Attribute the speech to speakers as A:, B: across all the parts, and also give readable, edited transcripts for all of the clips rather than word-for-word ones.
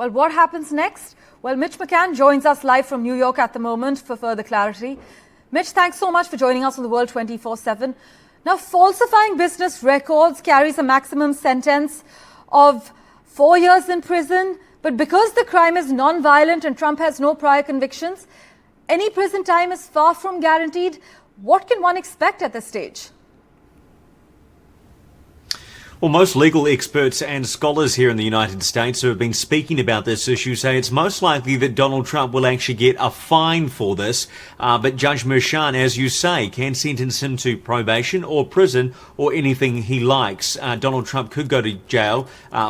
A: Well, what happens next? Well, Mitch McCann joins us live from New York at the moment for further clarity. Mitch, thanks so much for joining us on the World 24/7. Now, falsifying business records carries a maximum sentence of 4 years in prison. But because the crime is non-violent and Trump has no prior convictions, any prison time is far from guaranteed. What can one expect at this stage?
B: Well, most legal experts and scholars here in the United States who have been speaking about this issue say it's most likely that Donald Trump will actually get a fine for this. But Judge McCann, as you say, can sentence him to probation or prison or anything he likes. Donald Trump could go to jail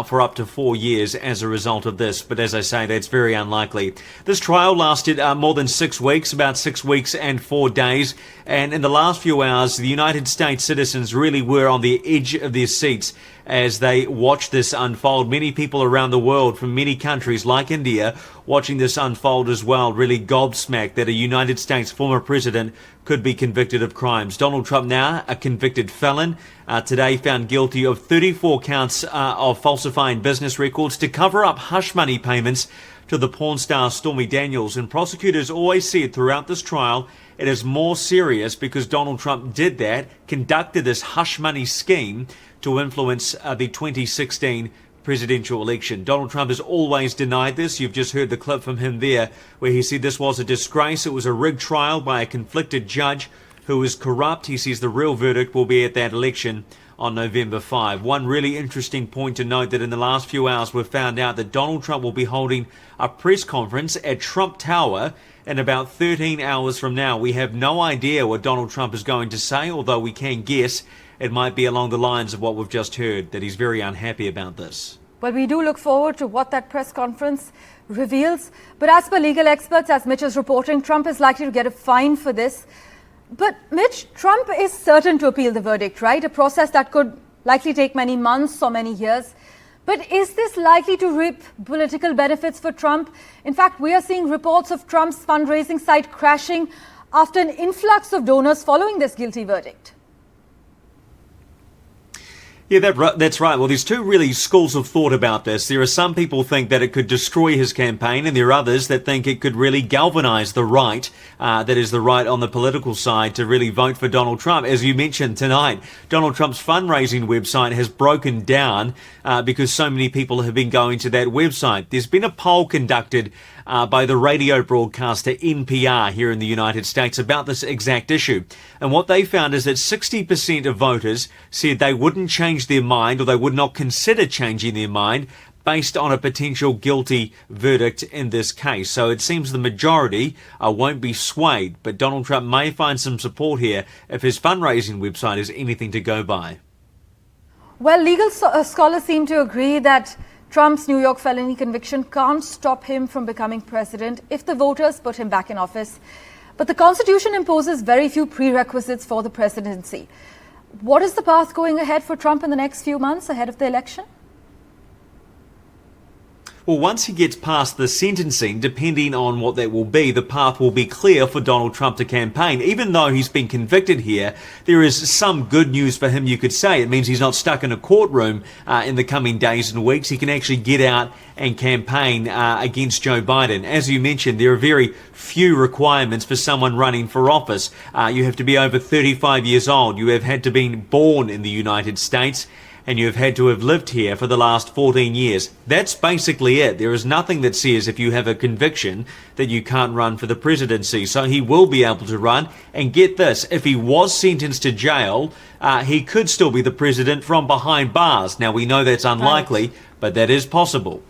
B: for up to 4 years as a result of this. But as I say, that's very unlikely. This trial lasted more than 6 weeks, about 6 weeks and 4 days. And in the last few hours, the United States citizens really were on the edge of their seats as they watched this unfold. Many people around the world from many countries like India watching this unfold as well, really gobsmacked that a United States former president could be convicted of crimes. Donald Trump now a convicted felon, today found guilty of 34 counts of falsifying business records to cover up hush money payments to the porn star Stormy Daniels. And prosecutors always said throughout this trial it is more serious because Donald Trump did that, conducted this hush money scheme to influence the 2016 presidential election. Donald Trump has always denied this. You've just heard the clip from him there where he said this was a disgrace. It was a rigged trial by a conflicted judge who was corrupt. He says the real verdict will be at that election on November 5. One really interesting point to note that in the last few hours we've found out that Donald Trump will be holding a press conference at Trump Tower in about 13 hours from now. We have no idea what Donald Trump is going to say, although we can guess it might be along the lines of what we've just heard, that he's very unhappy about this.
A: Well, we do look forward to what that press conference reveals. But as per legal experts, as Mitch is reporting, Trump is likely to get a fine for this. But Mitch, Trump is certain to appeal the verdict, right? A process that could likely take many months or many years. But is this likely to reap political benefits for Trump? In fact, we are seeing reports of Trump's fundraising site crashing after an influx of donors following this guilty verdict.
B: Yeah, that's right. Well, there's two really schools of thought about this. There are some people think that it could destroy his campaign, and there are others that think it could really galvanize the right, that is the right on the political side, to really vote for Donald Trump. As you mentioned tonight, Donald Trump's fundraising website has broken down because so many people have been going to that website. There's been a poll conducted by the radio broadcaster NPR here in the United States about this exact issue. And what they found is that 60% of voters said they wouldn't change their mind, or they would not consider changing their mind based on a potential guilty verdict in this case. So it seems the majority won't be swayed, but Donald Trump may find some support here if his fundraising website is anything to go by.
A: Well, legal scholars seem to agree that Trump's New York felony conviction can't stop him from becoming president if the voters put him back in office. But the Constitution imposes very few prerequisites for the presidency. What is the path going ahead for Trump in the next few months ahead of the election?
B: Well, once he gets past the sentencing, depending on what that will be, the path will be clear for Donald Trump to campaign. Even though he's been convicted here, there is some good news for him, you could say. It means he's not stuck in a courtroom in the coming days and weeks. He can actually get out and campaign against Joe Biden. As you mentioned, there are very few requirements for someone running for office. You have to be over 35 years old. You have had to be born in the United States, and you have had to have lived here for the last 14 years. That's basically it. There is nothing that says if you have a conviction that you can't run for the presidency. So he will be able to run. And get this, if he was sentenced to jail, he could still be the president from behind bars. Now, we know that's unlikely, but that is possible.